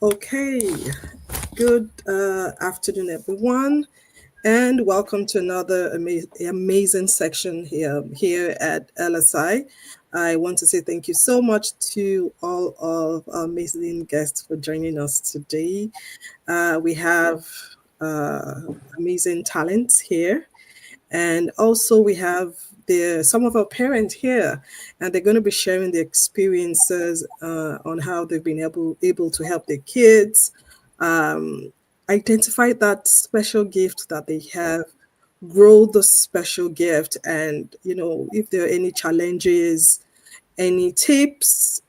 Okay, good afternoon, everyone, and welcome to another amazing section here at LSI. I want to say thank you so much to all of our amazing guests for joining us today. We have uh, amazing talents here, and also we have some of our parents here, and they're going to be sharing their experiences on how they've been able to help their kids um, identify that special gift that they have, grow the special gift, and if there are any challenges, any tips,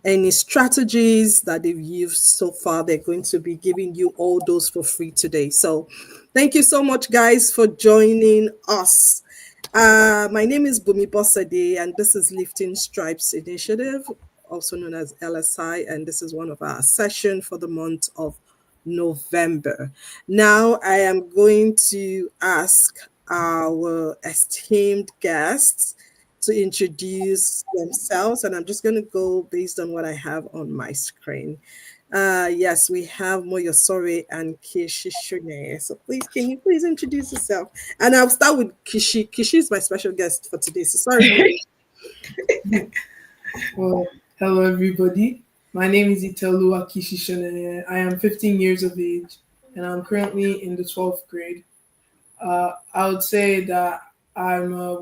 any strategies that they've used so far, they're going to be giving you all those for free today. So thank you so much, guys, for joining us. My name is Bumi Bossade, and this is Lifting Stripes Initiative, also known as LSI, and this is one of our sessions for the month of November. Now, I am going to ask our esteemed guests to introduce themselves, and I'm just going to go based on what I have on my screen. Yes, we have Moyosori and Kishi Shune. So please, can you please introduce yourself? And I'll start with Kishi. Kishi is my special guest for today. So sorry, Mo. Well, hello everybody. My name is Itolu Akishishone. I am 15 years of age and I'm currently in the 12th grade. I would say that I'm a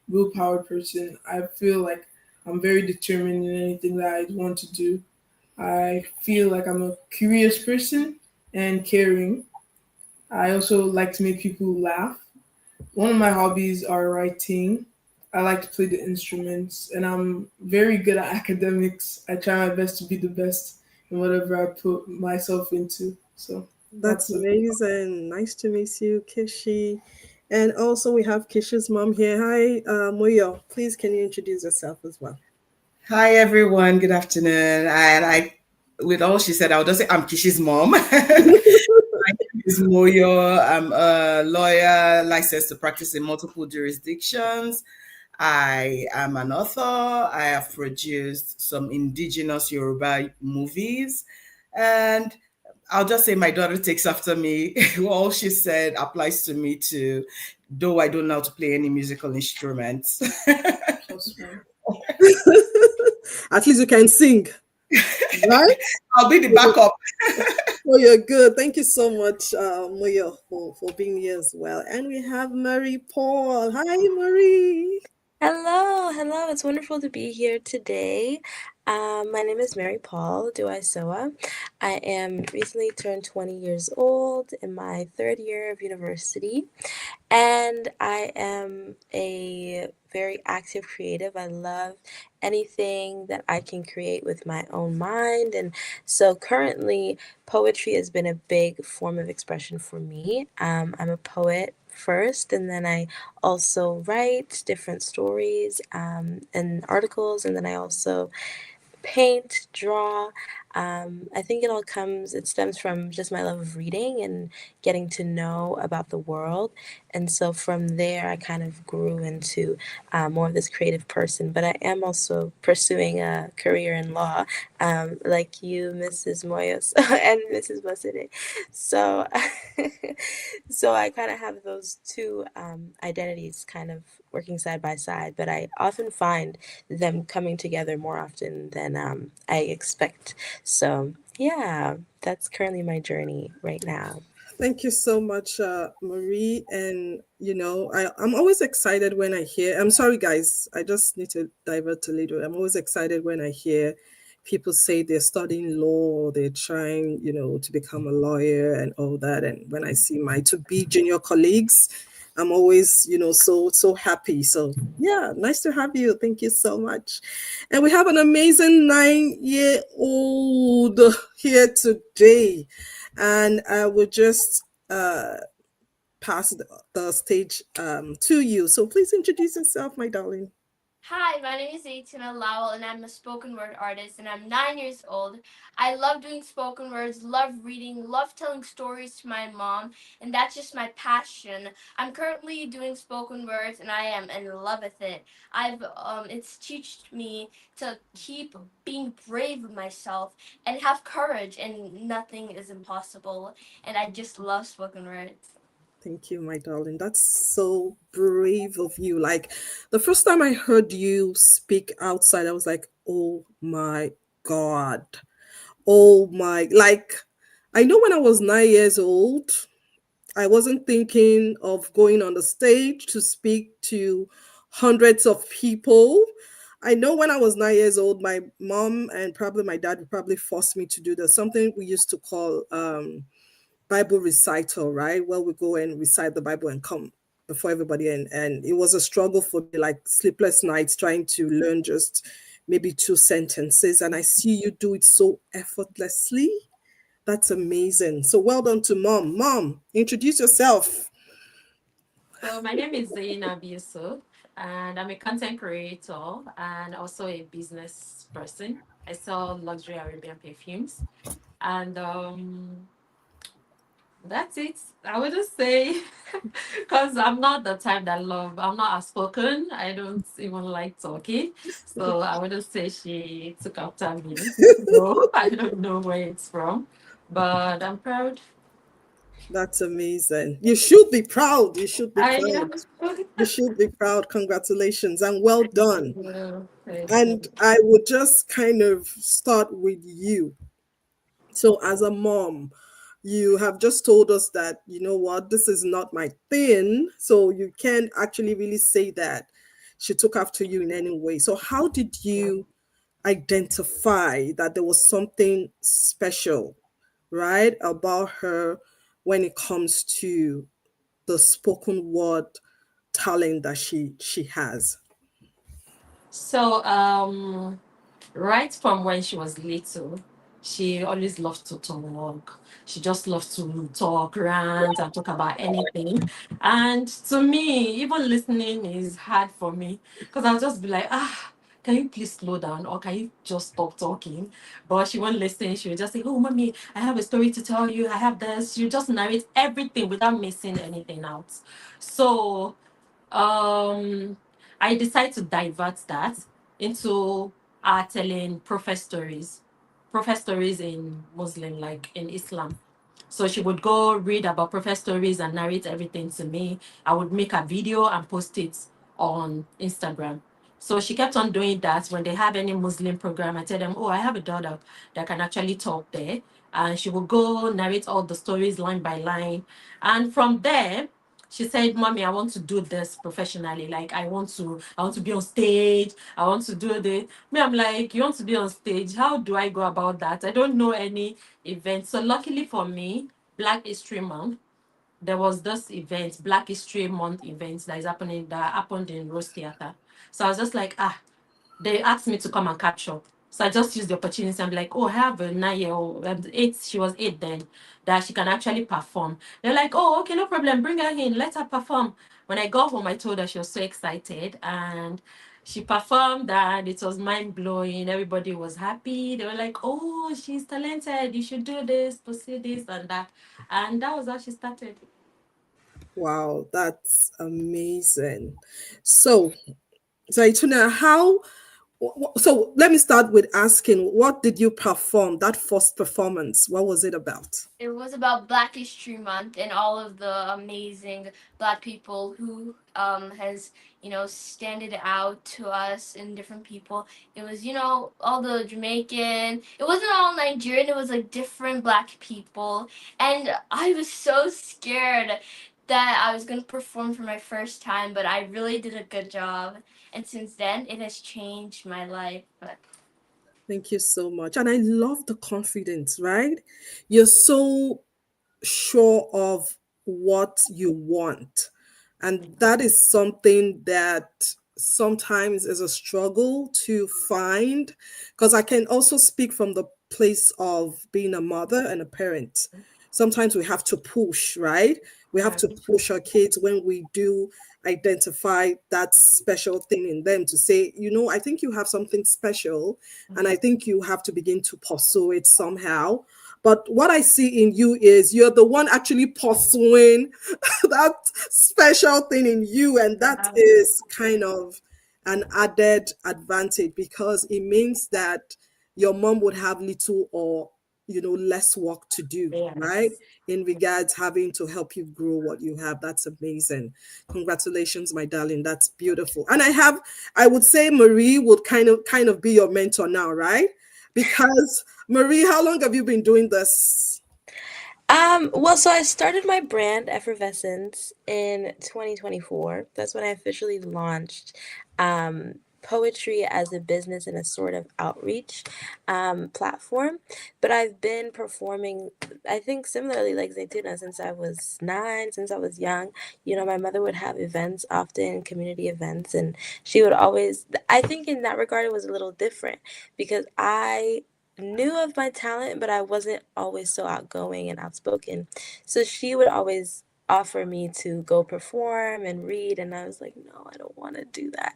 willpower person. I feel like I'm very determined in anything that I want to do. I feel like I'm a curious person and caring. I also like to make people laugh. One of my hobbies are writing. I like to play the instruments, and I'm very good at academics. I try my best to be the best in whatever I put myself into. So That's that's it. amazing. Nice to meet you, Kishi. And also we have Kishi's mom here. Hi, Moyo. Please, can you introduce yourself as well? Hi everyone, good afternoon. With all she said, I'll just say I'm Kishi's mom. My name is Moyo. I'm a lawyer licensed to practice in multiple jurisdictions. I am an author. I have produced some indigenous Yoruba movies, and I'll just say my daughter takes after me. All she said applies to me too, though I don't know how to play any musical instruments. Plus one. At least you can sing, right? I'll be the backup. Oh, you're good. Thank you so much, Moyo, for being here as well. And we have Marie Paul. Hi, Marie. Hello. It's wonderful to be here today. My name is Mary Paul Duaisoa. I am recently turned 20 years old in my third year of university, and I am a very active creative. I love anything that I can create with my own mind, and so currently, poetry has been a big form of expression for me. I'm a poet first, and then I also write different stories and articles, and then I also paint, draw. I think it stems from just my love of reading and getting to know about the world. And so from there, I kind of grew into more of this creative person. But I am also pursuing a career in law, like you, Mrs. Moyos, and Mrs. Baside. So, so I kind of have those two identities kind of working side by side. But I often find them coming together more often than I expect. So, yeah, that's currently my journey right now. Thank you so much, Marie. And, I'm always excited when I hear, I'm sorry, guys, I just need to divert a little. I'm always excited when I hear people say they're studying law, or they're trying, to become a lawyer and all that. And when I see my to be junior colleagues, I'm always, so happy. So, yeah, nice to have you. Thank you so much. And we have an amazing 9-year-old here today. And I will just pass the stage to you. So please introduce yourself, my darling. Hi, my name is Aitina Lowell, and I'm a spoken word artist, and I'm 9 years old. I love doing spoken words, love reading, love telling stories to my mom, and that's just my passion. I'm currently doing spoken words, and I am in love with it. It's taught me to keep being brave with myself and have courage, and nothing is impossible. And I just love spoken words. Thank you, my darling. That's so brave of you. Like the first time I heard you speak outside, I was like, oh my God. Oh my, like, I know when I was 9 years old, I wasn't thinking of going on the stage to speak to hundreds of people. I know when I was 9 years old, my mom and probably my dad would probably force me to do the something we used to call Bible recital, right? Where we go and recite the Bible and come before everybody. And it was a struggle for me, like sleepless nights trying to learn just maybe two sentences. And I see you do it so effortlessly. That's amazing. So well done to mom. Mom, introduce yourself. So my name is Zainab Yusuf, and I'm a content creator and also a business person. I sell luxury Arabian perfumes, and that's it. I would just say, because I'm not the type that love. I'm not outspoken. I don't even like talking, so I would just say she took after me. No, I don't know where it's from, but I'm proud. That's amazing. You should be proud. You should be I proud. am. You should be proud. Congratulations and well done. Thank And you. I would just kind of start with you. So, as a mom, you have just told us that, you know what, this is not my thing. So, you can't actually really say that she took after you in any way. So, how did you identify that there was something special, right, about her when it comes to the spoken word talent that she has? So, right from when she was little, she always loved to talk. She just loved to talk, rant, and talk about anything. And to me, even listening is hard for me because I'll just be like, can you please slow down or can you just stop talking? But she won't listen. She will just say, oh, mommy, I have a story to tell you. I have this. She just narrate everything without missing anything out. So, um, I decided to divert that into telling prophet stories in Muslim, like in Islam. So she would go read about prophet stories and narrate everything to me. I would make a video and post it on Instagram. So she kept on doing that. When they have any Muslim program, I tell them, oh, I have a daughter that can actually talk there. And she will go narrate all the stories line by line. And from there, she said, mommy, I want to do this professionally. Like I want to be on stage. I want to do the me. I'm like, you want to be on stage? How do I go about that? I don't know any event. So luckily for me, Black History Month, there was this event, Black History Month event that happened in Rose Theatre. So I was just like, they asked me to come and capture. So I just used the opportunity. I'm like, oh, I have a 9 year old, eight. She was 8 then, that she can actually perform. They're like, oh, okay, no problem. Bring her in. Let her perform. When I got home, I told her she was so excited and she performed and it was mind blowing. Everybody was happy. They were like, oh, she's talented. You should do this, pursue this and that. And that was how she started. Wow, that's amazing. So, Zaituna, so let me start with asking, what did you perform, that first performance? What was it about? It was about Black History Month and all of the amazing Black people who has standed out to us and different people. It was all the Jamaican. It wasn't all Nigerian. It was like different Black people, and I was so scared that I was gonna perform for my first time, but I really did a good job. And since then, it has changed my life. But Thank you so much. And I love the confidence, right? You're so sure of what you want. And that is something that sometimes is a struggle to find. Because I can also speak from the place of being a mother and a parent. Sometimes we have to push, right? We have to push our kids when we do identify that special thing in them to say, I think you have something special, and I think you have to begin to pursue it somehow. But what I see in you is you're the one actually pursuing that special thing in you. And that is kind of an added advantage, because it means that your mom would have little or less work to do, right? In regards having to help you grow what you have. That's amazing. Congratulations, my darling. That's beautiful. And I would say Marie would kind of be your mentor now, right? Because Marie, how long have you been doing this? Well, so I started my brand Effervescence in 2024. That's when I officially launched poetry as a business and a sort of outreach platform. But I've been performing, I think similarly like Zaytuna, since I was 9, since I was young. My mother would have events, often community events, and she would always, I think in that regard, it was a little different because I knew of my talent, but I wasn't always so outgoing and outspoken. So she would always offer me to go perform and read, and I was like, no, I don't want to do that.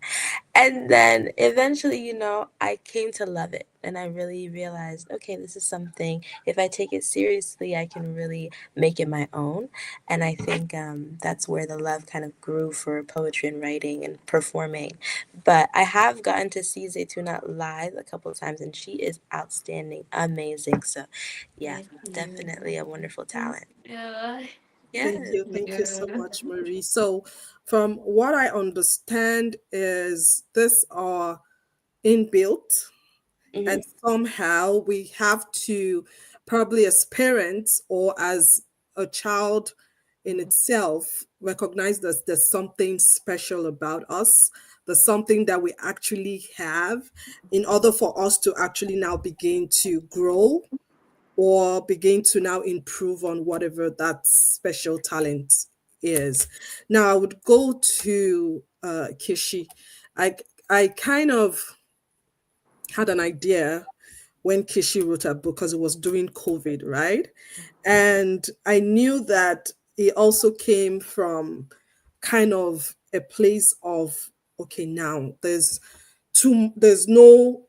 And then eventually, I came to love it, and I really realized, okay, this is something, if I take it seriously, I can really make it my own. And I think that's where the love kind of grew for poetry and writing and performing. But I have gotten to see Zaytuna live a couple of times, and she is outstanding, amazing. So, yeah, definitely a wonderful talent. Yeah. Thank you so much, Marie. So, from what I understand, is this are inbuilt, and somehow we have to, probably as parents or as a child in itself, recognize that there's something special about us. There's something that we actually have, in order for us to actually now begin to grow or begin to now improve on whatever that special talent is. Now, I would go to Kishi. I kind of had an idea when Kishi wrote her book, because it was during COVID, right? And I knew that it also came from kind of a place of, okay, now there's no,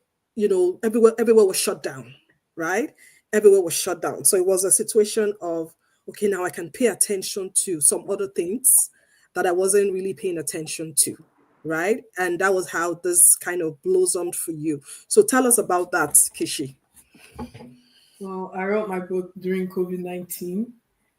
everywhere was shut down, right? Everywhere was shut down. So it was a situation of, okay, now I can pay attention to some other things that I wasn't really paying attention to, right? And that was how this kind of blossomed for you. So tell us about that, Kishi. Well, I wrote my book during COVID-19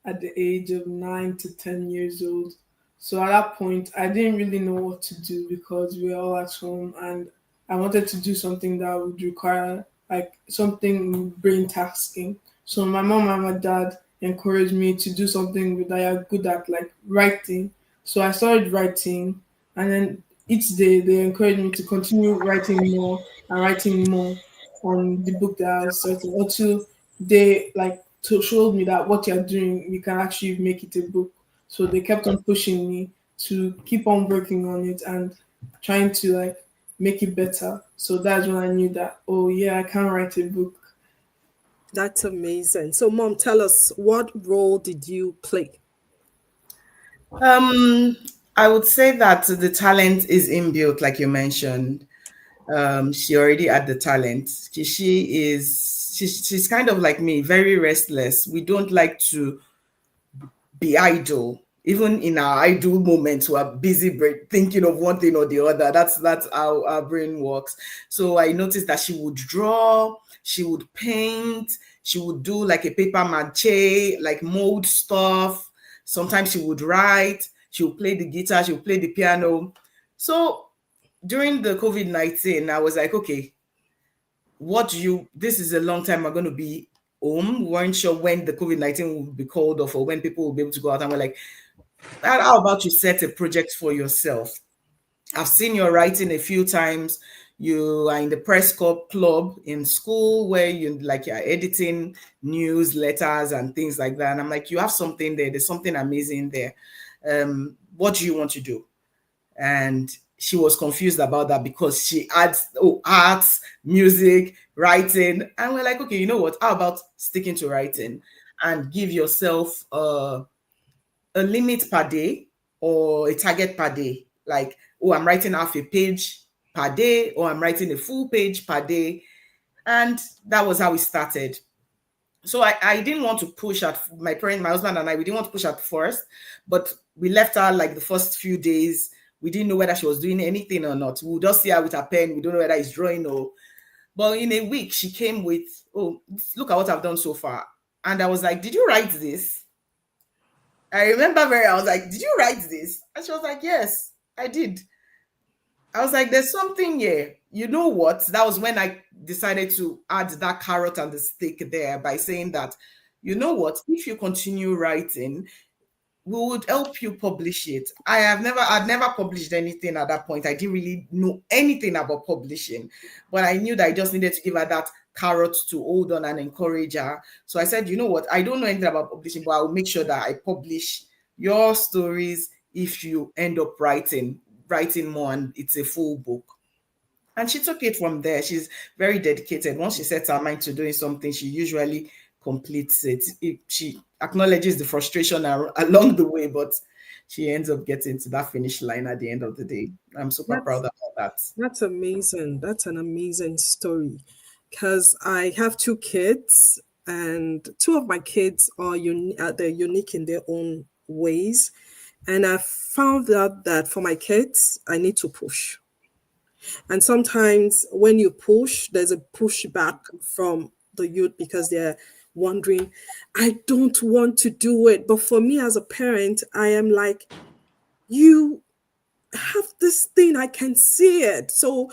at the age of 9 to 10 years old. So at that point, I didn't really know what to do because we were all at home, and I wanted to do something that would require like something brain tasking. So my mom and my dad encouraged me to do something that I'm good at, like writing. So I started writing, and then each day they encouraged me to continue writing more and writing more on the book that I was starting, until they like showed me that what you're doing, you can actually make it a book. So they kept on pushing me to keep on working on it and trying to like make it better. So that's when I knew that, oh yeah, I can write a book. That's amazing. So, Mom, tell us, what role did you play? I would say that the talent is inbuilt, like you mentioned. She already had the talent. She's kind of like me, very restless. We don't like to be idle. Even in our idle moments, we are busy thinking of one thing or the other. That's how our brain works. So I noticed that she would draw, she would paint, she would do like a paper mache, like mold stuff. Sometimes she would write, she would play the guitar, she would play the piano. So during the COVID-19, I was like, okay, this is a long time I'm going to be home. We weren't sure when the COVID-19 will be called off or when people will be able to go out. And we're like, how about you set a project for yourself? I've seen your writing a few times. You are in the press club in school where you're editing newsletters and things like that. And I'm like, you have something there. There's something amazing there. What do you want to do? And she was confused about that because she adds arts, music, writing. And we're like, okay, you know what? How about sticking to writing and give yourself a a limit per day or a target per day. Like, oh, I'm writing half a page per day, or I'm writing a full page per day. And that was how we started. So I didn't want to push at my husband and I, we didn't want to push at first, but we left her like the first few days. We didn't know whether she was doing anything or not. We would just see her with her pen. We don't know whether it's drawing or, but in a week she came with, oh, look at what I've done so far. And I was like, did you write this? I remember I was like, did you write this? And she was like, yes, I did. I was like, there's something here. You know what? That was when I decided to add that carrot and the stick there by saying that, you know what? If you continue writing, we would help you publish it. I'd never published anything at that point. I didn't really know anything about publishing, but I knew that I just needed to give her that carrot to hold on and encourage her. So I said, you know what? I don't know anything about publishing, but I'll make sure that I publish your stories if you end up writing more and it's a full book. And she took it from there. She's very dedicated. Once she sets her mind to doing something, she usually completes it. She acknowledges the frustration along the way, but she ends up getting to that finish line at the end of the day. I'm super proud about that. That's amazing. That's an amazing story, because I have 2 kids, and 2 of my kids are they're unique in their own ways. And I found out that for my kids, I need to push. And sometimes when you push, there's a pushback from the youth because they're wondering, I don't want to do it. But for me as a parent, I am like, you have this thing, I can see it. So,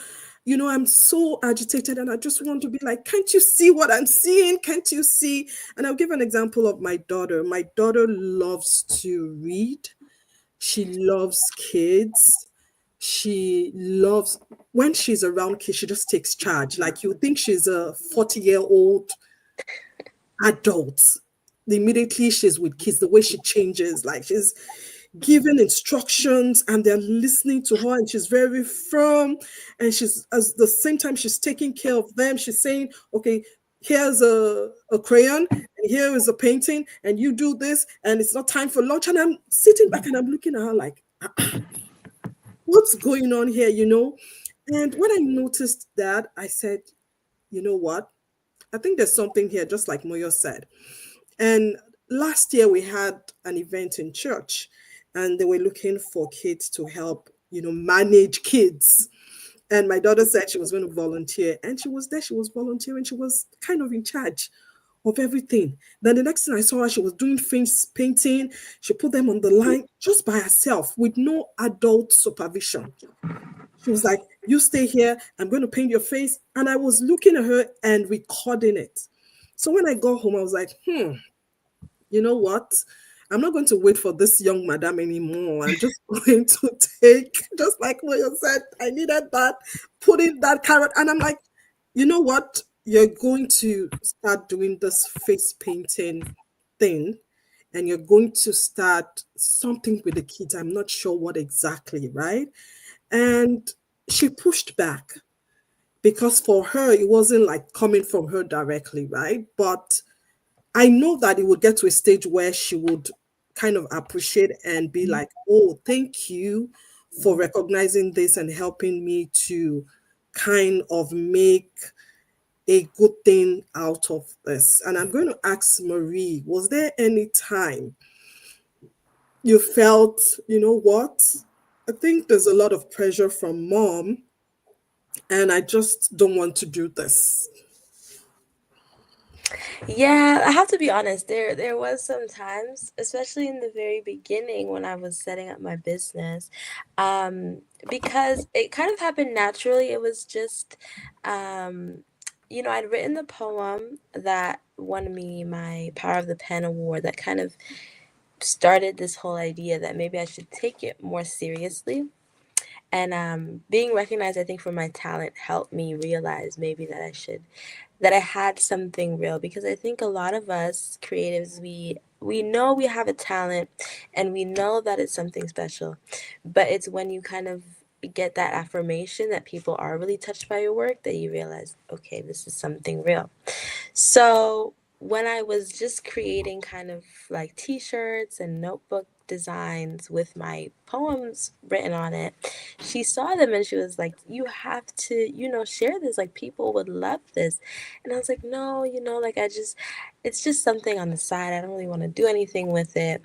I'm so agitated and I just want to be like, can't you see what I'm seeing? Can't you see? And I'll give an example of my daughter. My daughter loves to read. She loves kids. She loves, when she's around kids, she just takes charge. Like, you think she's a 40-year-old adult. Immediately she's with kids, the way she changes, like she's giving instructions and they're listening to her, and she's very firm, and she's, at the same time, she's taking care of them. She's saying, okay, here's a crayon and here is a painting and you do this and it's not time for lunch. And I'm sitting back and I'm looking at her like, what's going on here, And when I noticed that, I said, you know what? I think there's something here, just like Moyo said. And last year we had an event in church and they were looking for kids to help, manage kids. And my daughter said she was going to volunteer, and she was there. She was volunteering. She was kind of in charge of everything. Then the next thing I saw her, she was doing face painting. She put them on the line just by herself with no adult supervision. She was like, you stay here. I'm going to paint your face. And I was looking at her and recording it. So when I got home, I was like, you know what? I'm not going to wait for this young madam anymore. I'm just going to take, just like what you said, I needed that, put in that carrot. And I'm like, you know what? You're going to start doing this face painting thing, and you're going to start something with the kids. I'm not sure what exactly, right? And she pushed back because for her, it wasn't like coming from her directly, right? But I know that it would get to a stage where she would kind of appreciate and be like, oh, thank you for recognizing this and helping me to kind of make a good thing out of this. And I'm going to ask Marie, was there any time you felt, you know what? I think there's a lot of pressure from mom and I just don't want to do this. Yeah, I have to be honest. There was some times, especially in the very beginning when I was setting up my business, because it kind of happened naturally. It was just, I'd written the poem that won me my Power of the Pen award that kind of started this whole idea that maybe I should take it more seriously. And being recognized, I think, for my talent helped me realize maybe that I had something real, because I think a lot of us creatives, we know we have a talent and we know that it's something special, but it's when you kind of get that affirmation that people are really touched by your work that you realize, okay, this is something real. So when I was just creating kind of like t-shirts and notebooks designs with my poems written on it, she saw them and she was like, "You have to, share this. Like, people would love this." And I was like, "No, like, it's just something on the side. I don't really want to do anything with it."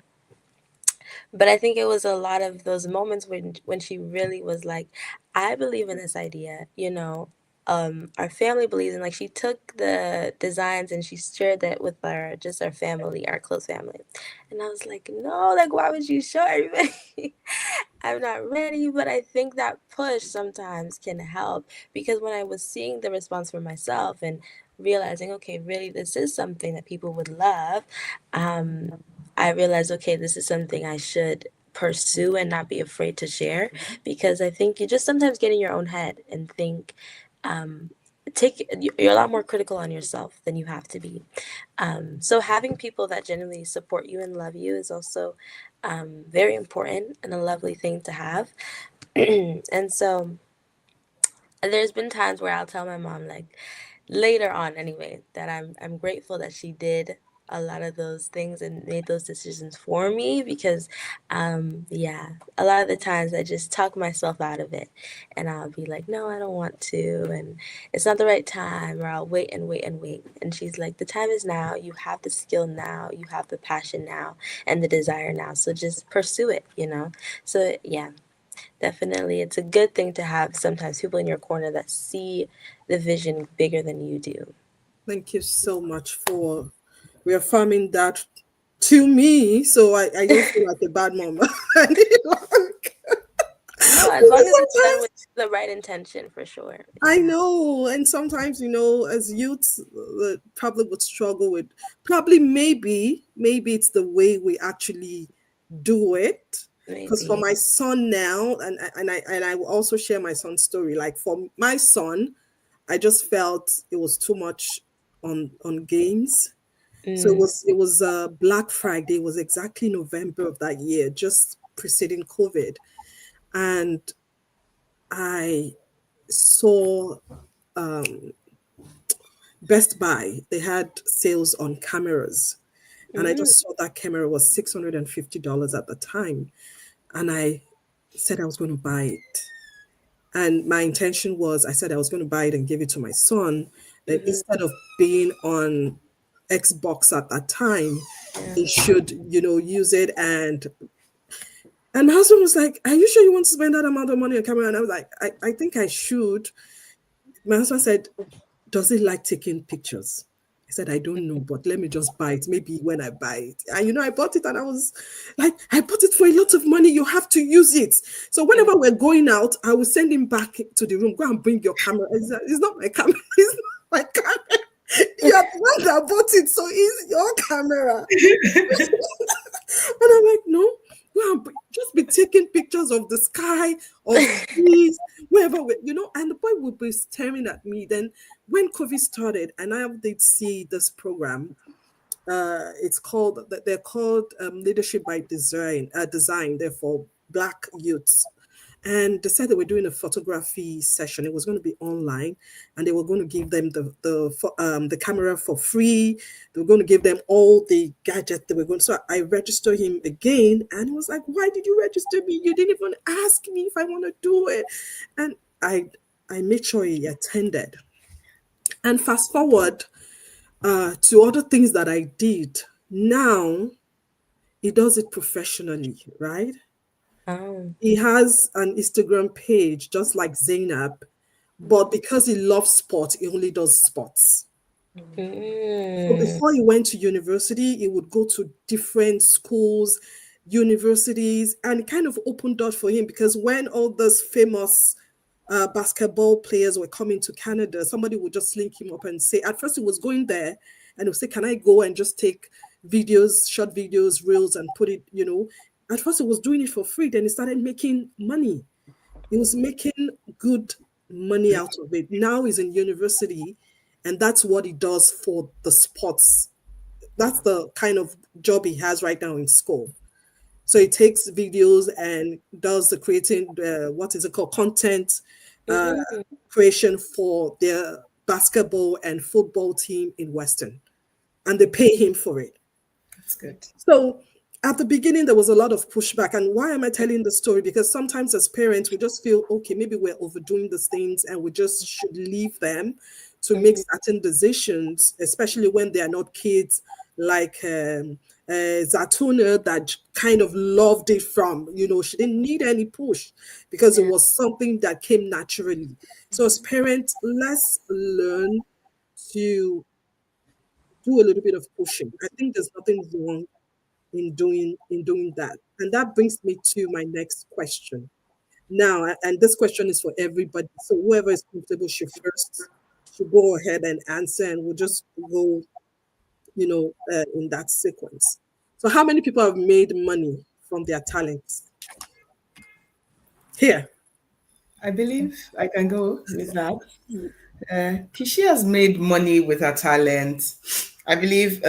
But I think it was a lot of those moments when she really was like, "I believe in this idea, our family believes in." Like, she took the designs and she shared that with our family, our close family. And I was like, "No, like, why would you show everybody?" I'm not ready, but I think that push sometimes can help, because when I was seeing the response for myself and realizing, okay, really, this is something that people would love, um, I realized, okay, this is something I should pursue and not be afraid to share, because I think you just sometimes get in your own head and think, um, you're a lot more critical on yourself than you have to be. So having people that genuinely support you and love you is also very important and a lovely thing to have. And so there's been times where I'll tell my mom, like, later on anyway, that I'm grateful that she did a lot of those things and made those decisions for me, because yeah, a lot of the times I just talk myself out of it, and I'll be like, "No, I don't want to," and "It's not the right time," or I'll wait and wait and wait. And she's like, "The time is now. You have the skill now, you have the passion now, and the desire now, so just pursue it." So yeah, definitely, it's a good thing to have sometimes people in your corner that see the vision bigger than you do. Thank you so much for reaffirming that to me, so I don't feel like a bad mom. No, as long Because as it's done sometimes with the right intention, for sure. I Yeah. know, and sometimes as youths, probably would struggle with, probably maybe it's the way we actually do it. Because for Maybe. my son now, and I will also share my son's story. Like, for my son, I just felt it was too much on games. So it Mm. was it was Black Friday. It was exactly November of that year, just preceding COVID, and I saw um, Best Buy. They had sales on cameras, and I Mm. just saw that camera was $650 at the time, and I said I was going to buy it. And my intention was, I said I was going to buy it and give it to my son. That Hmm. instead of being on Xbox at that time, Yeah. he should, use it. And my husband was like, "Are you sure you want to spend that amount of money on camera?" And I was like, I think I should. My husband said, "Does he like taking pictures?" I said, "I don't know, but let me just buy it. Maybe when I buy it." And I bought it and I was like, "I bought it for a lot of money. You have to use it." So whenever we're going out, I will send him back to the room. "Go and bring your camera." It's not my camera. It's not my camera. You're the one that bought it, so it's your camera. And I'm like, "No, just be taking pictures of the sky, of trees, wherever and the boy would be staring at me. Then when COVID started, and I did see this program, they're called Leadership by Design, they're for Black youths. And they said they were doing a photography session. It was going to be online, and they were going to give them the camera for free. They were going to give them all the gadgets they were going. So I registered him again, and he was like, "Why did you register me? You didn't even ask me if I want to do it." And I made sure he attended. And fast forward to other things that I did. Now he does it professionally, right? Oh. He has an Instagram page just like Zainab, but because he loves sports, he only does sports. So Mm. before he went to university, he would go to different schools, universities, and it kind of opened doors for him, because when all those famous basketball players were coming to Canada, somebody would just link him up and say, at first he was going there and he would say, "Can I go and just take videos, short videos, reels, and put it. At first he was doing it for free. Then he started making money. He was making good money out of it. Now he's in university, and that's what he does for the sports. That's the kind of job he has right now in school. So he takes videos and does the creating, what is it called, content uh, Mm-hmm. creation for their basketball and football team in Western, and they pay him for it. That's good. So at the beginning there was a lot of pushback. And why am I telling the story? Because sometimes as parents we just feel, okay, maybe we're overdoing these things and we just should leave them to make certain decisions, especially when they are not kids like Zatuna, that kind of loved it from, she didn't need any push because it Yeah. was something that came naturally. So as parents, let's learn to do a little bit of pushing. I think there's nothing wrong in doing that. And that brings me to my next question. Now, and this question is for everybody. So whoever is comfortable should go ahead and answer, and we'll just go, in that sequence. So, how many people have made money from their talents? Here. I believe I can go with that. Kishi has made money with her talent. I believe,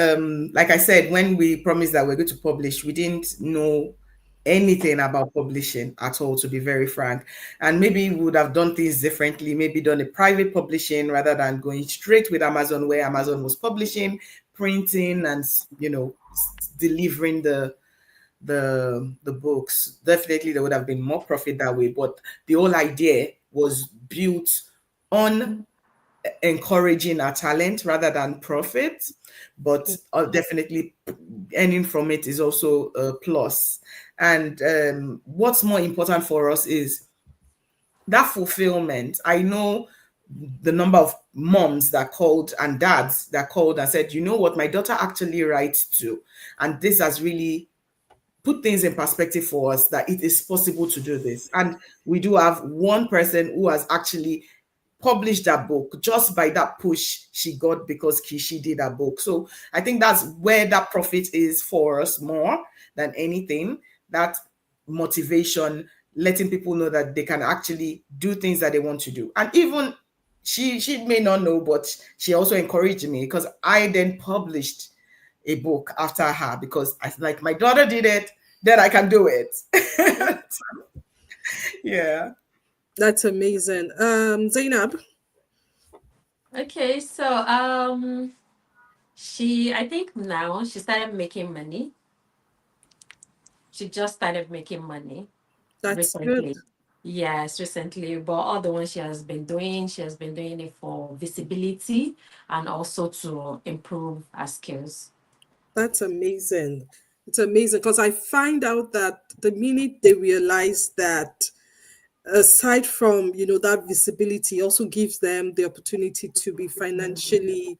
like I said, when we promised that we're going to publish, we didn't know anything about publishing at all, to be very frank. And maybe we would have done things differently, maybe done a private publishing rather than going straight with Amazon, where Amazon was publishing, printing, and delivering the books. Definitely there would have been more profit that way, but the whole idea was built on encouraging our talent rather than profit. But definitely earning from it is also a plus. And what's more important for us is that fulfillment. I know the number of moms that called and dads that called and said, you know what, my daughter actually writes too, and this has really put things in perspective for us, that it is possible to do this. And we do have one person who has actually published that book just by that push she got because Kishi did that book. So I think that's where that profit is for us more than anything. That motivation, letting people know that they can actually do things that they want to do. And even she may not know, but she also encouraged me, because I then published a book after her, because I like, my daughter did it, then I can do it. Yeah. That's amazing. Zainab. Okay, so I think now she started making money. She just started making money That's good. recently. Yes, recently. But all the ones she has been doing it for visibility and also to improve her skills. That's amazing. It's amazing because I find out that the minute they realize that, aside from that visibility, also gives them the opportunity to be financially,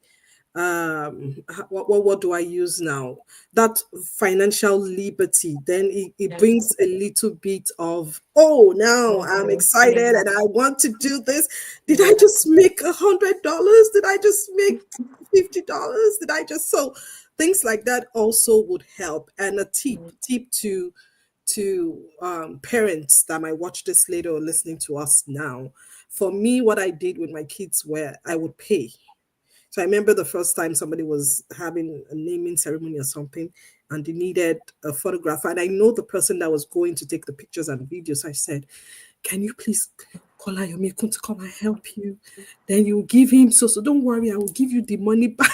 what do I use now, that financial liberty, then it Yeah. brings a little bit of, oh, now I'm Mhm. excited and I want to do this. Did I just make $100? Did I just make $50? Did I just so things like that also would help. And a tip to parents that might watch this later or listening to us now. For me, what I did with my kids were I would pay. So I remember the first time somebody was having a naming ceremony or something, and they needed a photographer. And I know the person that was going to take the pictures and videos. I said, "Can you please call Ayomekun to come and help you? Then you give him so don't worry, I will give you the money back."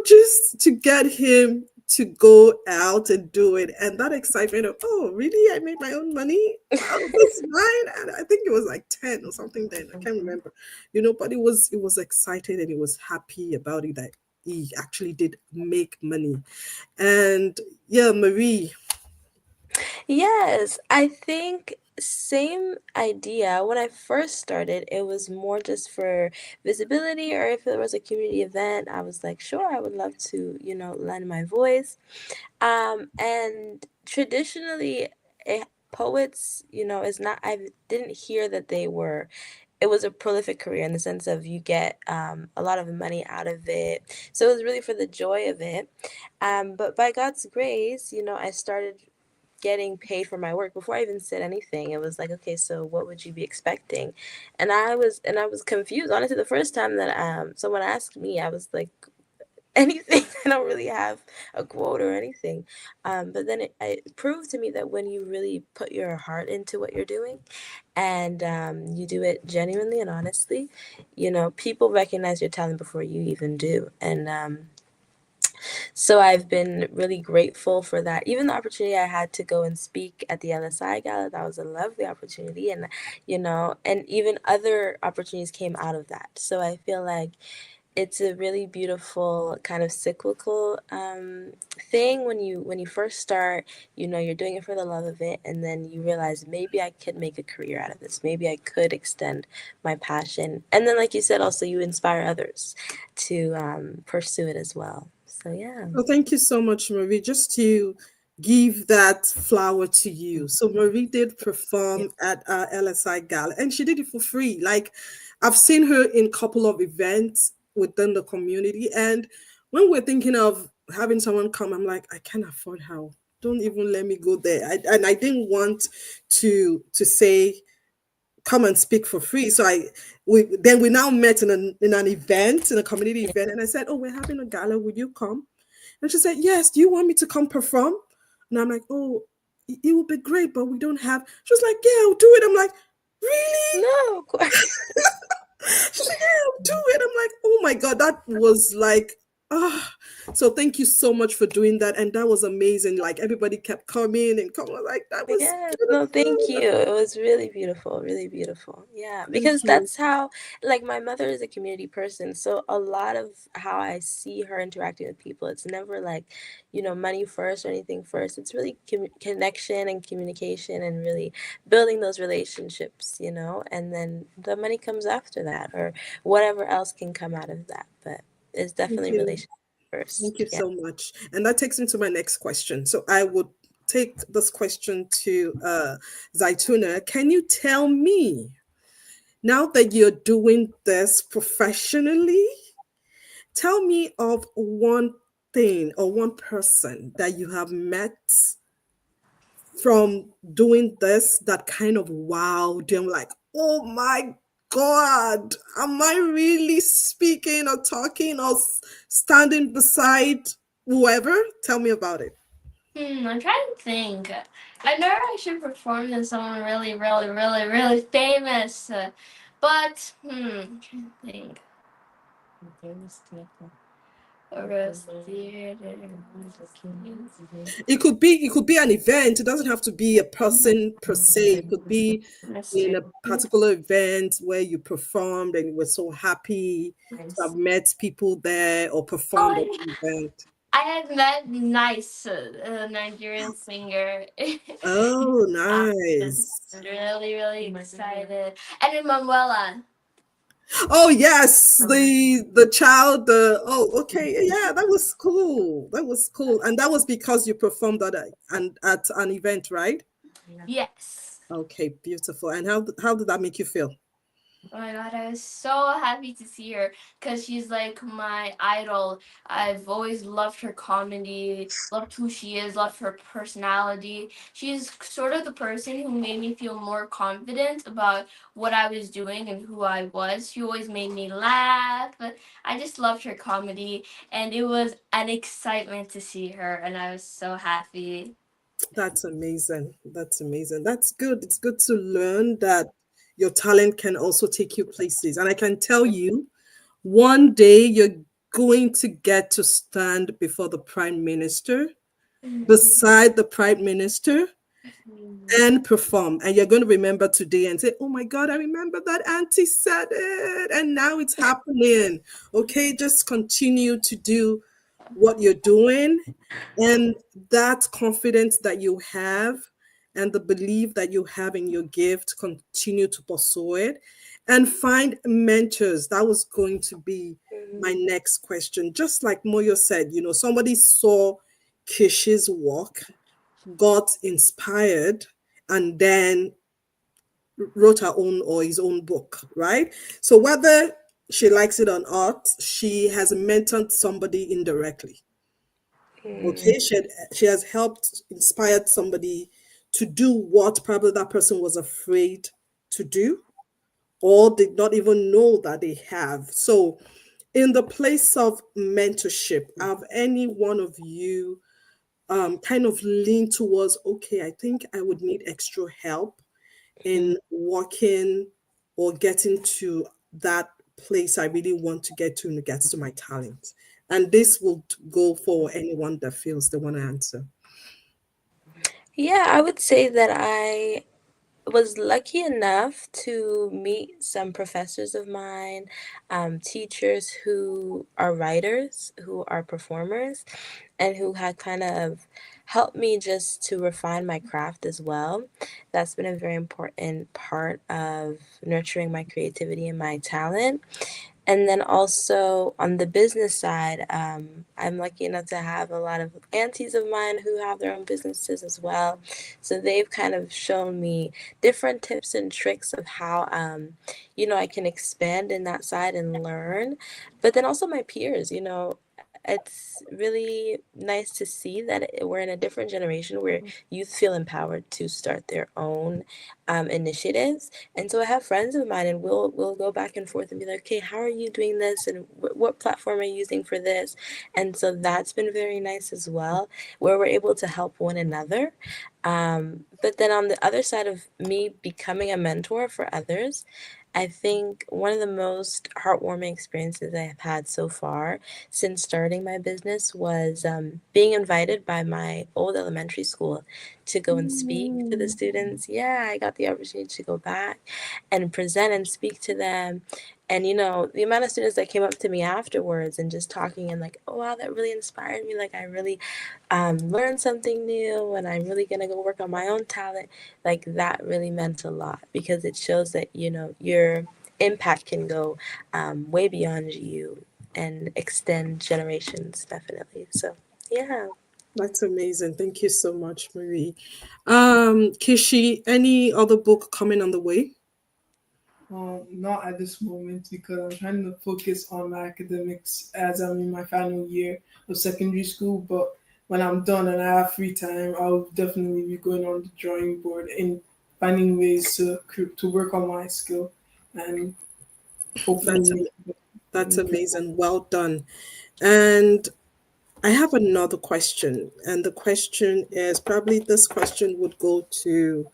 Just to get him to go out and do it. And that excitement of, oh, really? I made my own money? Oh, that's mine. And I think it was like 10 or something then. I can't remember. But it was excited and he was happy about it that he actually did make money. And yeah, Marie. Yes, I think same idea. When I first started, it was more just for visibility, or if it was a community event, I was like, sure, I would love to, lend my voice. And traditionally, poets, is not, I didn't hear that it was a prolific career in the sense of you get a lot of money out of it. So it was really for the joy of it. But by God's grace, I started getting paid for my work before I even said anything. It was like, okay, so what would you be expecting? And I was confused. Honestly, the first time that someone asked me, I was like, anything. I don't really have a quote or anything. But then it proved to me that when you really put your heart into what you're doing, and you do it genuinely and honestly, people recognize your talent before you even do. And So I've been really grateful for that. Even the opportunity I had to go and speak at the LSI Gala, that was a lovely opportunity. And, and even other opportunities came out of that. So I feel like it's a really beautiful kind of cyclical thing when you first start. You're doing it for the love of it, and then you realize maybe I could make a career out of this, maybe I could extend my passion, and then like you said, also you inspire others to pursue it as well. So yeah. Well, thank you so much, Marie. Just to give that flower to you. So Marie did perform at LSI Gala, and she did it for free. Like, I've seen her in a couple of events within the community, and when we're thinking of having someone come, I'm like, I can't afford her. Don't even let me go there. And I didn't want to say come and speak for free. So we now met in an event, in a community event, and I said, oh, we're having a gala. Would you come? And she said, yes. Do you want me to come perform? And I'm like, oh, it would be great, but we don't have. She was like, yeah, I'll do it. I'm like, really? No, of course. She's like, yeah, I'll do it. I'm like, oh my God, that was like, so thank you so much for doing that. And that was amazing. Like, everybody kept coming and coming. Like, that was Yeah, beautiful. no, thank you. It was really beautiful, really beautiful. Yeah, because you. that's how, like, my mother is a community person. So a lot of how I see her interacting with people, it's never like, money first or anything first. It's really connection and communication and really building those relationships, and then the money comes after that or whatever else can come out of that. But it's definitely you. relationship first. Thank you Yeah. so much. And that takes me to my next question. So I would take this question to Zaituna. Can you tell me, now that you're doing this professionally, tell me of one thing or one person that you have met from doing this that kind of wowed you? I'm like, oh my God, am I really speaking or talking or standing beside whoever? Tell me about it. I'm trying to think. I know I should perform with someone really, really, really, really famous, but I'm trying to think. It could be an event. It doesn't have to be a person per se. It could be in a particular event where you performed and you were so happy to have met people there or performed at the event. I had met Nice, a Nigerian singer. Oh, I nice. was really, really excited. And in Manuela. Oh yes, the child. Okay, yeah, that was cool. That was cool, and that was because you performed at an event, right? Yes. Okay, beautiful. And how did that make you feel? Oh my God, I was so happy to see her because she's like my idol. I've always loved her comedy, loved who she is, loved her personality. She's sort of the person who made me feel more confident about what I was doing and who I was. She always made me laugh. I just loved her comedy, and it was an excitement to see her, and I was so happy. That's amazing. That's amazing. That's good. It's good to learn that your talent can also take you places. And I can tell you, one day you're going to get to stand before the Prime Minister, beside the Prime Minister, and perform. And you're going to remember today and say, oh my God, I remember that auntie said it. And now it's happening. Okay, just continue to do what you're doing. And that confidence that you have and the belief that you have in your gift, continue to pursue it and find mentors. That was going to be my next question. Just like Moyo said, somebody saw Kish's work, got inspired, and then wrote her own or his own book, right? So whether she likes it or not, she has mentored somebody indirectly. Okay, she has helped inspired somebody to do what probably that person was afraid to do or did not even know that they have. So in the place of mentorship, have any one of you kind of lean towards, okay, I think I would need extra help in working or getting to that place I really want to get to in regards to my talent? And this will go for anyone that feels they want to answer. Yeah, I would say that I was lucky enough to meet some professors of mine, teachers who are writers, who are performers, and who had kind of helped me just to refine my craft as well. That's been a very important part of nurturing my creativity and my talent. And then also on the business side, I'm lucky enough to have a lot of aunties of mine who have their own businesses as well. So they've kind of shown me different tips and tricks of how, I can expand in that side and learn. But then also my peers, it's really nice to see that we're in a different generation where youth feel empowered to start their own initiatives. And so I have friends of mine, and we'll go back and forth and be like, okay, how are you doing this, and what platform are you using for this? And so that's been very nice as well, where we're able to help one another. But then on the other side of me becoming a mentor for others, I think one of the most heartwarming experiences I have had so far since starting my business was being invited by my old elementary school to go and speak to the students. Yeah, I got the opportunity to go back and present and speak to them. And the amount of students that came up to me afterwards and just talking and like, oh wow, that really inspired me. Like I really learned something new, and I'm really gonna go work on my own talent. Like that really meant a lot because it shows that your impact can go way beyond you and extend generations, definitely. So yeah. That's amazing. Thank you so much, Marie. Kishi, any other book coming on the way? Not at this moment because I'm trying to focus on my academics as I'm in my final year of secondary school. But when I'm done and I have free time, I'll definitely be going on the drawing board and finding ways to work on my skill and That's hopefully. that's amazing. Well done. And I have another question, and the question is probably this question would go to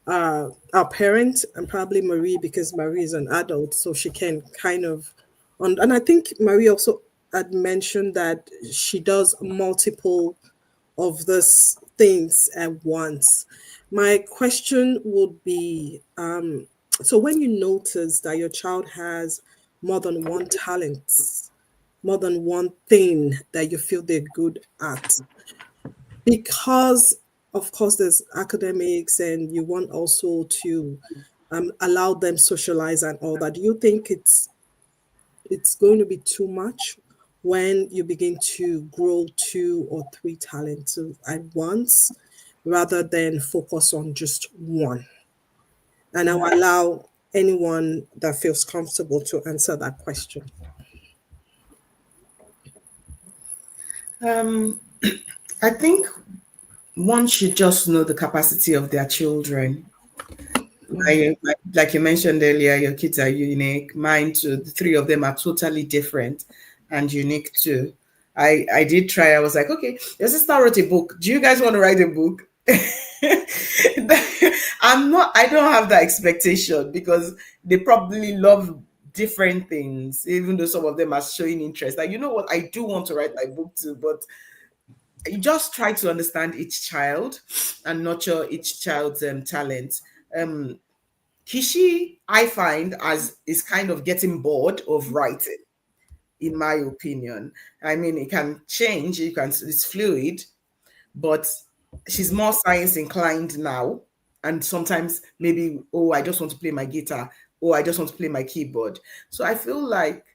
our parent and probably Marie because Marie is an adult, so she can kind of, and I think Marie also had mentioned that she does multiple of these things at once. My question would be, so when you notice that your child has more than one talent, more than one thing that you feel they're good at, because of course there's academics and you want also to allow them socialize and all that, do you think it's going to be too much when you begin to grow two or three talents at once rather than focus on just one? And I'll allow anyone that feels comfortable to answer that question. I think one should just know the capacity of their children. Like you mentioned earlier, your kids are unique. Mine too. The three of them are totally different and unique too. I did try. I was like, okay, your sister wrote a book. Do you guys want to write a book? I don't have that expectation because they probably love different things, even though some of them are showing interest. Like, you know what, I do want to write my book too, but you just try to understand each child and nurture each child's talent. Kishi, I find, as is kind of getting bored of writing, in my opinion. I mean, it can change, it's fluid, but she's more science inclined now. And sometimes maybe, oh, I just want to play my guitar, or I just want to play my keyboard. So I feel like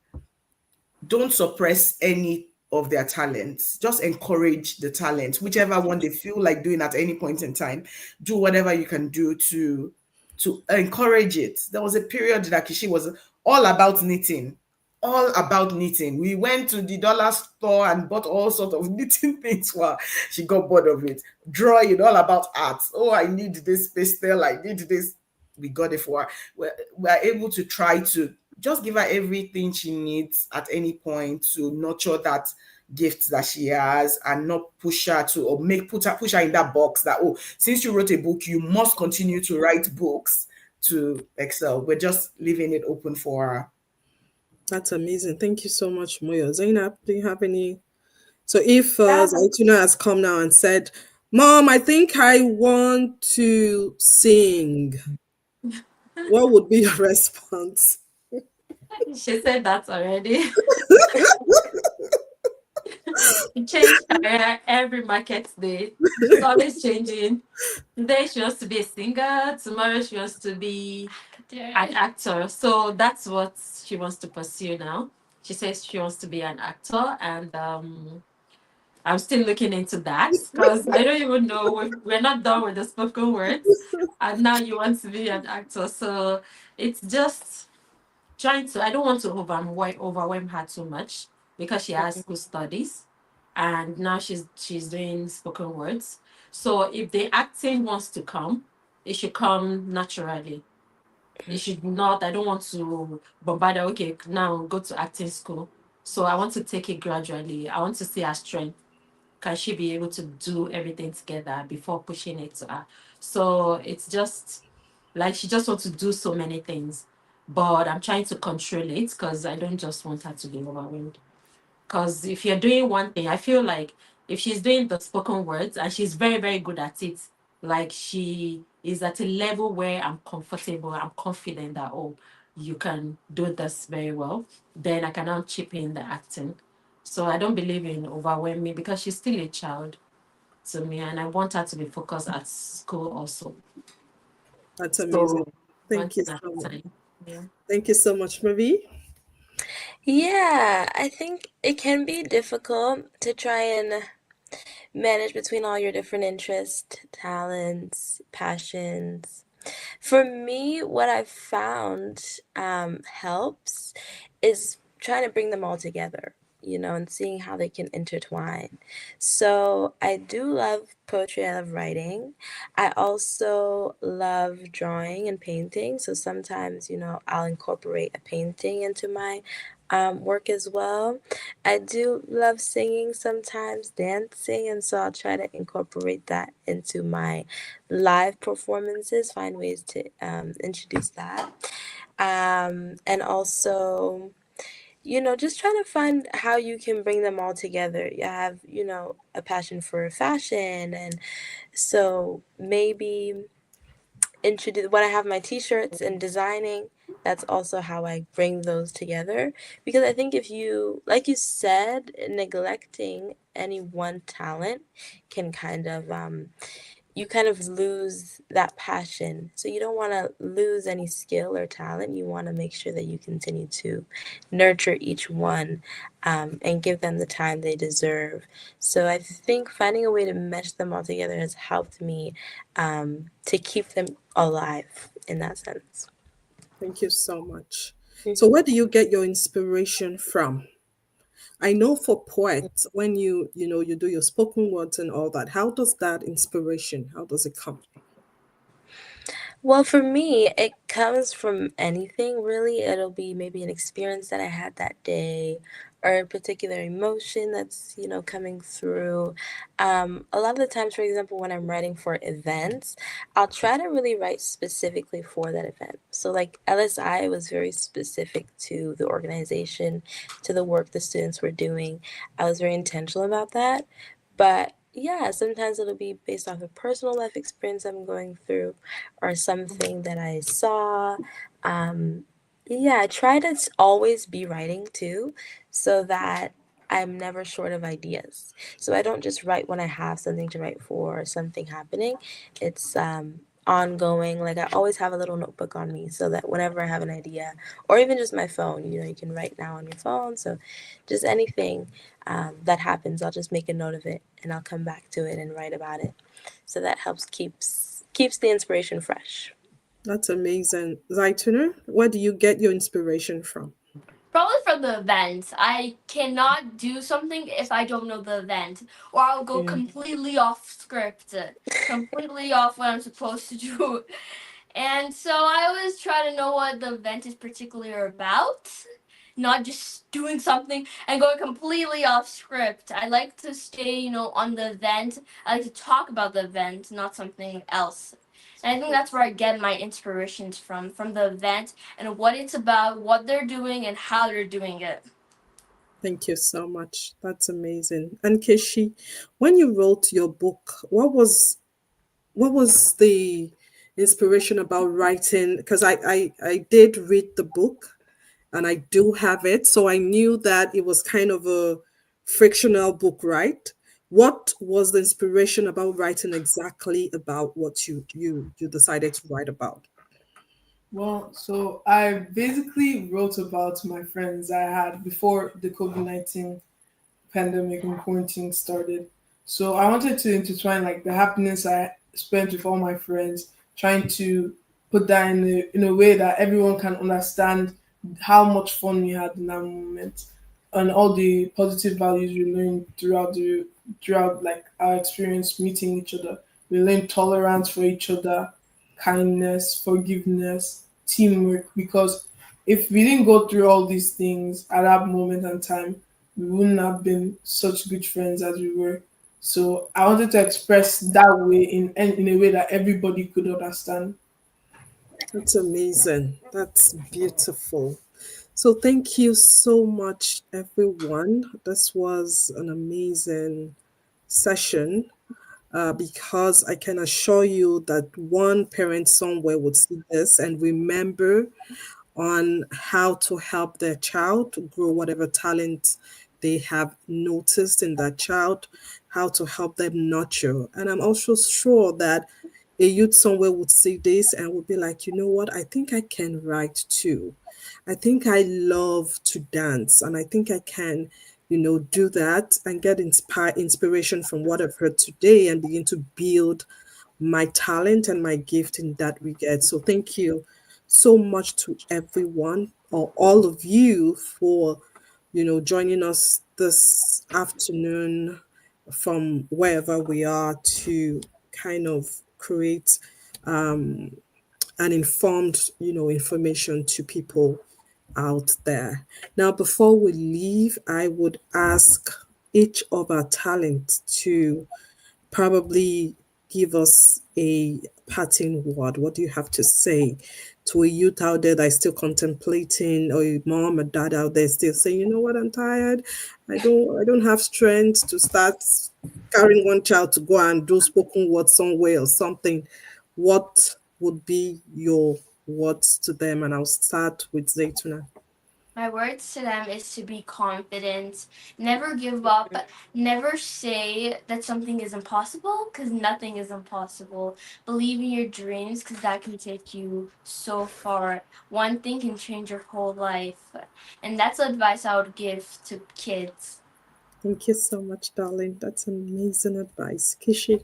don't suppress any of their talents. Just encourage the talent, whichever one they feel like doing at any point in time. Do whatever you can do to encourage it. There was a period that Kishi was all about knitting. All about knitting. We went to the dollar store and bought all sorts of knitting things while she got bored of it. Drawing, all about art. Oh, I need this pastel, I need this. We got it for her. We're able to try to just give her everything she needs at any point to nurture that gift that she has and not push her to or push her in that box that, oh, since you wrote a book, you must continue to write books to excel. We're just leaving it open for her. That's amazing. Thank you so much, Moyo. Zainab, do you have any? So if Yeah. Zaituna has come now and said, Mom, I think I want to sing, what would be your response? She said that already. She changed career every market day. She's always changing. Today she wants to be a singer. Tomorrow she wants to be an actor. So that's what she wants to pursue now. She says she wants to be an actor, and I'm still looking into that because I don't even know. We're not done with the spoken words, and now you want to be an actor. So it's just trying to. I don't want to overwhelm her too much because she has school studies, and now she's doing spoken words. So if the acting wants to come, it should come naturally. It should not. I don't want to bombard her. Okay, now go to acting school. So I want to take it gradually. I want to see her strength. Can she be able to do everything together before pushing it to her? So it's just like she just wants to do so many things, but I'm trying to control it because I don't just want her to be overwhelmed. Because if you're doing one thing, I feel like if she's doing the spoken words and she's very, very good at it, like she is at a level where I'm comfortable, I'm confident that, oh, you can do this very well, then I can now chip in the acting. So I don't believe in overwhelming because she's still a child to me and I want her to be focused at school also. That's amazing. So one Thank you thing at so a much. time. Yeah. Thank you so much, Marie. Yeah, I think it can be difficult to try and manage between all your different interests, talents, passions. For me, what I've found helps is trying to bring them all together, and seeing how they can intertwine. So I do love poetry, I love writing. I also love drawing and painting. So sometimes, I'll incorporate a painting into my work as well. I do love singing sometimes, dancing, and so I'll try to incorporate that into my live performances, find ways to introduce that. And also, just trying to find how you can bring them all together. You have, a passion for fashion, and so maybe introduce when I have my t-shirts and designing, that's also how I bring those together. Because I think if you, like you said, neglecting any one talent can kind of you kind of lose that passion. So you don't want to lose any skill or talent. You want to make sure that you continue to nurture each one, and give them the time they deserve. So I think finding a way to mesh them all together has helped me, to keep them alive in that sense. Thank you so much. So where do you get your inspiration from? I know for poets, when you do your spoken words and all that, how does that inspiration, how does it come? Well, for me, it comes from anything really. It'll be maybe an experience that I had that day or a particular emotion that's, coming through. A lot of the times, for example, when I'm writing for events, I'll try to really write specifically for that event. So, like LSI was very specific to the organization, to the work the students were doing. I was very intentional about that. But yeah, sometimes it'll be based off a personal life experience I'm going through or something that I saw. Um, yeah, I try to always be writing too, so that I'm never short of ideas. So I don't just write when I have something to write for or something happening. It's ongoing. Like I always have a little notebook on me so that whenever I have an idea, or even just my phone, you can write now on your phone. So just anything that happens, I'll just make a note of it and I'll come back to it and write about it. So that helps keeps the inspiration fresh. That's amazing. Zaituna, where do you get your inspiration from? Probably from the event. I cannot do something if I don't know the event, or I'll go completely off script, completely off what I'm supposed to do. And so I always try to know what the event is particularly about, not just doing something and going completely off script. I like to stay, on the event. I like to talk about the event, not something else. And I think that's where I get my inspirations from the event and what it's about, what they're doing, and how they're doing it. Thank you so much. That's amazing. And Kishi, when you wrote your book, what was the inspiration about writing? Because I did read the book and I do have it, so I knew that it was kind of a fictional book, right? What was the inspiration about writing exactly about what you decided to write about? Well, so I basically wrote about my friends I had before the COVID-19 pandemic and quarantine started. So I wanted to intertwine like the happiness I spent with all my friends, trying to put that in a way that everyone can understand how much fun we had in that moment and all the positive values we learned throughout like our experience meeting each other. We learned tolerance for each other, kindness, forgiveness, teamwork. Because if we didn't go through all these things at that moment in time, we wouldn't have been such good friends as we were. So I wanted to express that way in a way that everybody could understand. That's amazing. That's beautiful. So thank you so much, everyone. This was an amazing session, because I can assure you that one parent somewhere would see this and remember on how to help their child to grow whatever talent they have noticed in that child, how to help them nurture. And I'm also sure that a youth somewhere would see this and would be like, you know what, I think I can write too. I think I love to dance and I think I can, do that and get inspiration from what I've heard today and begin to build my talent and my gift in that regard. So thank you so much to everyone or all of you for joining us this afternoon from wherever we are to kind of create an informed information to people out there. Now before we leave, I would ask each of our talents to probably give us a parting word. What do you have to say to a youth out there that is still contemplating, or a mom or dad out there still saying, you know what, I'm tired. I don't have strength to start carrying one child to go and do spoken word somewhere or something. What would be your words to them? And I'll start with Zaytuna. My words to them is to be confident, never give up, never say that something is impossible because nothing is impossible. Believe in your dreams because that can take you so far. One thing can change your whole life. And that's the advice I would give to kids. Thank you so much, darling. That's amazing advice. Kishi.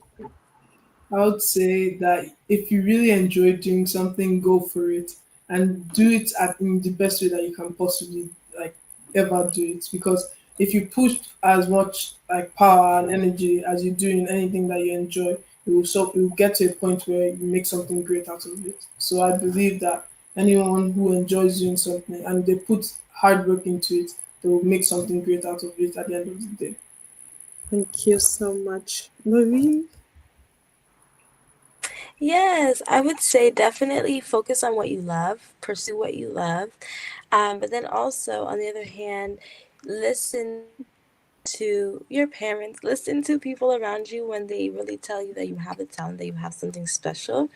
I would say that if you really enjoy doing something, go for it and do it in the best way that you can possibly like ever do it. Because if you push as much like power and energy as you do in anything that you enjoy, you will get to a point where you make something great out of it. So I believe that anyone who enjoys doing something and they put hard work into it, they will make something great out of it at the end of the day. Thank you so much. Marie. Yes, I would say definitely focus on what you love, pursue what you love. But then also, on the other hand, listen to your parents, listen to people around you when they really tell you that you have a talent, that you have something special.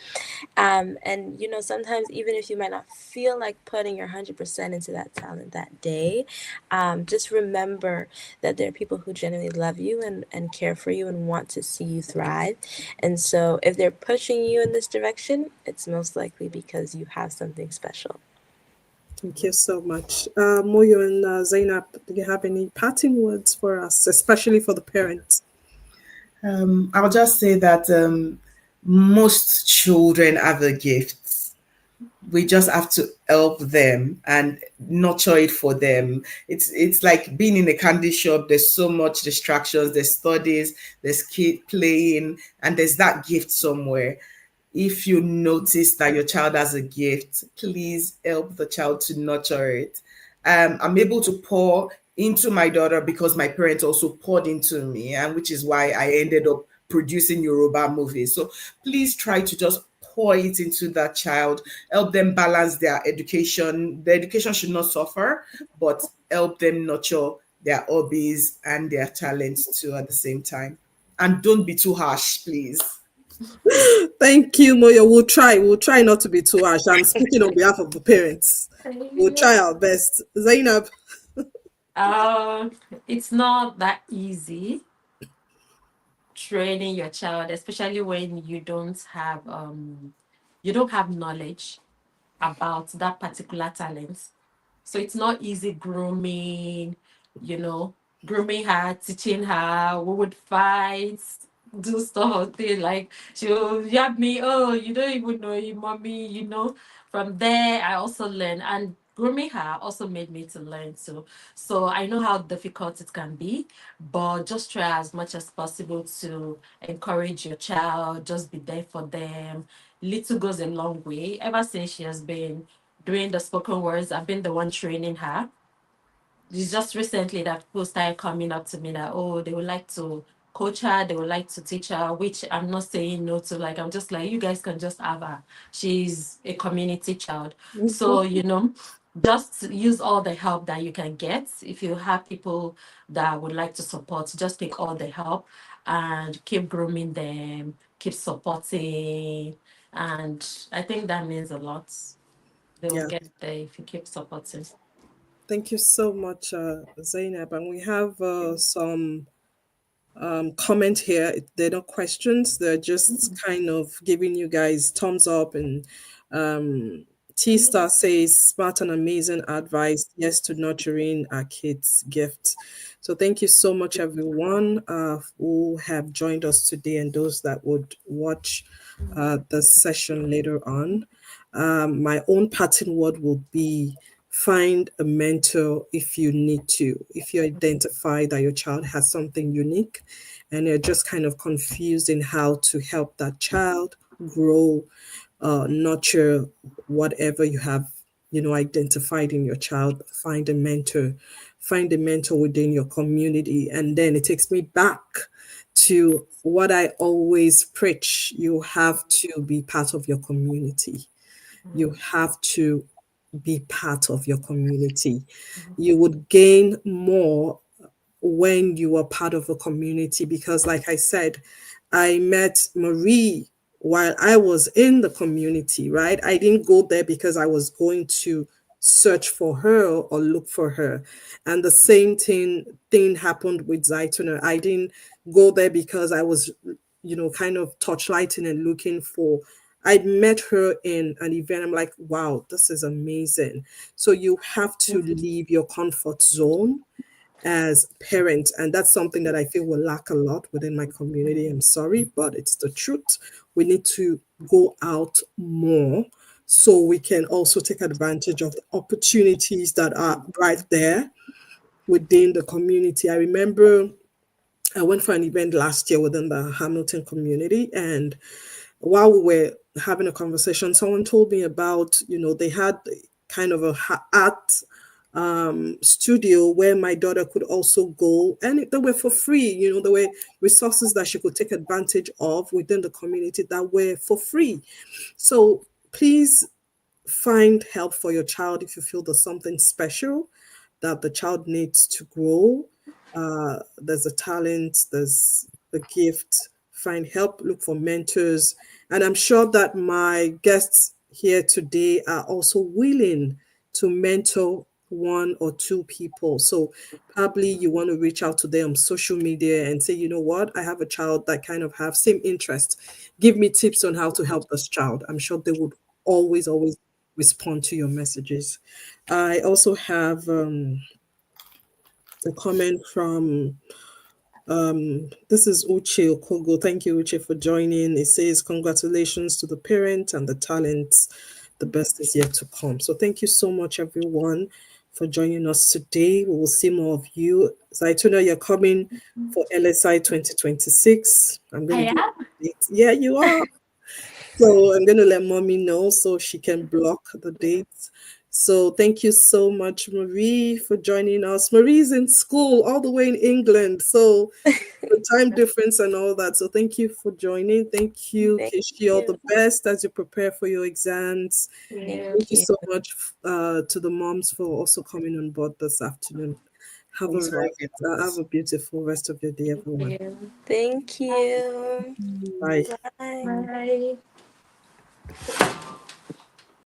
And sometimes even if you might not feel like putting your 100% into that talent that day, just remember that there are people who genuinely love you and care for you and want to see you thrive. And so if they're pushing you in this direction, it's most likely because you have something special. Thank you so much. Moyo and Zainab, do you have any parting words for us, especially for the parents? I'll just say that most children have a gift. We just have to help them and nurture it for them. It's like being in a candy shop. There's so much distractions. There's studies. There's kid playing, and there's that gift somewhere. If you notice that your child has a gift, please help the child to nurture it. I'm able to pour into my daughter because my parents also poured into me, and which is why I ended up producing Yoruba movies. So please try to just pour it into that child, help them balance their education. The education should not suffer, but help them nurture their hobbies and their talents too at the same time. And don't be too harsh, please. Thank you, Moyo. We'll try. We'll try not to be too harsh. I'm speaking on behalf of the parents. We'll try our best. Zainab. It's not that easy training your child, especially when you don't have knowledge about that particular talent. So it's not easy you know, grooming her, teaching her. We would fight, do stuff, thing like she'll yab me, oh, you don't even know your mommy, you know. From there, I also learned, and grooming her also made me to learn too. So I know how difficult it can be, but just try as much as possible to encourage your child, just be there for them. Little goes a long way. Ever since she has been doing the spoken words, I've been the one training her. It's just recently that people started coming up to me that, oh, they would like to coach her, they would like to teach her, which I'm not saying no to. Like, I'm just like, you guys can just have her. She's a community child. So, you know, just use all the help that you can get. If you have people that would like to support, just take all the help and keep grooming them, keep supporting. And I think that means a lot. They will Yeah. get there if you keep supporting. Thank you so much, Zainab. And we have some comment here. They're not questions. They're just kind of giving you guys thumbs up. And T-Star says, smart and amazing advice. Yes to nurturing our kids' gifts. So thank you so much, everyone who have joined us today and those that would watch the session later on. My own parting word will be find a mentor if you need to. If you identify that your child has something unique and you're just kind of confused in how to help that child grow, nurture whatever you have, identified in your child, find a mentor. Find a mentor within your community. And then it takes me back to what I always preach. You have to be part of your community. You have to be part of your community. You would gain more when you are part of a community because, like I said, I met Marie while I was in the community, right? I didn't go there because I was going to search for her or look for her. And the same thing happened with Zaituna. I didn't go there because I was, kind of torchlighting and looking for. I met her in an event. I'm like, wow, this is amazing. So you have to leave your comfort zone as parents. And that's something that I feel will lack a lot within my community. I'm sorry, but it's the truth. We need to go out more so we can also take advantage of the opportunities that are right there within the community. I remember I went for an event last year within the Hamilton community, and while we were having a conversation, someone told me about, they had kind of a art studio where my daughter could also go, and they were for free. There were resources that she could take advantage of within the community that were for free. So please find help for your child if you feel there's something special that the child needs to grow. There's a talent, there's a gift. Find help, look for mentors. And I'm sure that my guests here today are also willing to mentor one or two people. So probably you want to reach out to them on social media and say, you know what, I have a child that kind of have same interest. Give me tips on how to help this child. I'm sure they would always respond to your messages. I also have a comment from this is Uche Okogo. Thank you, Uche, for joining. It says, congratulations to the parent and the talents. The best is yet to come. So thank you so much, everyone, for joining us today. We will see more of you. Zaituna, you're coming for LSI 2026. I'm going to give you a date. Yeah, you are. So I'm going to let mommy know so she can block the dates. So thank you so much, Marie, for joining us. Marie's in school all the way in England. So the time difference and all that. So thank you for joining. Thank you, Thank Kishi. All you. the best as you prepare for your exams. Yeah. Thank you so much to the moms for also coming on board this afternoon. Have Thanks for having have us. a beautiful rest of your day, everyone. Yeah. Thank you. Bye. Bye. Bye.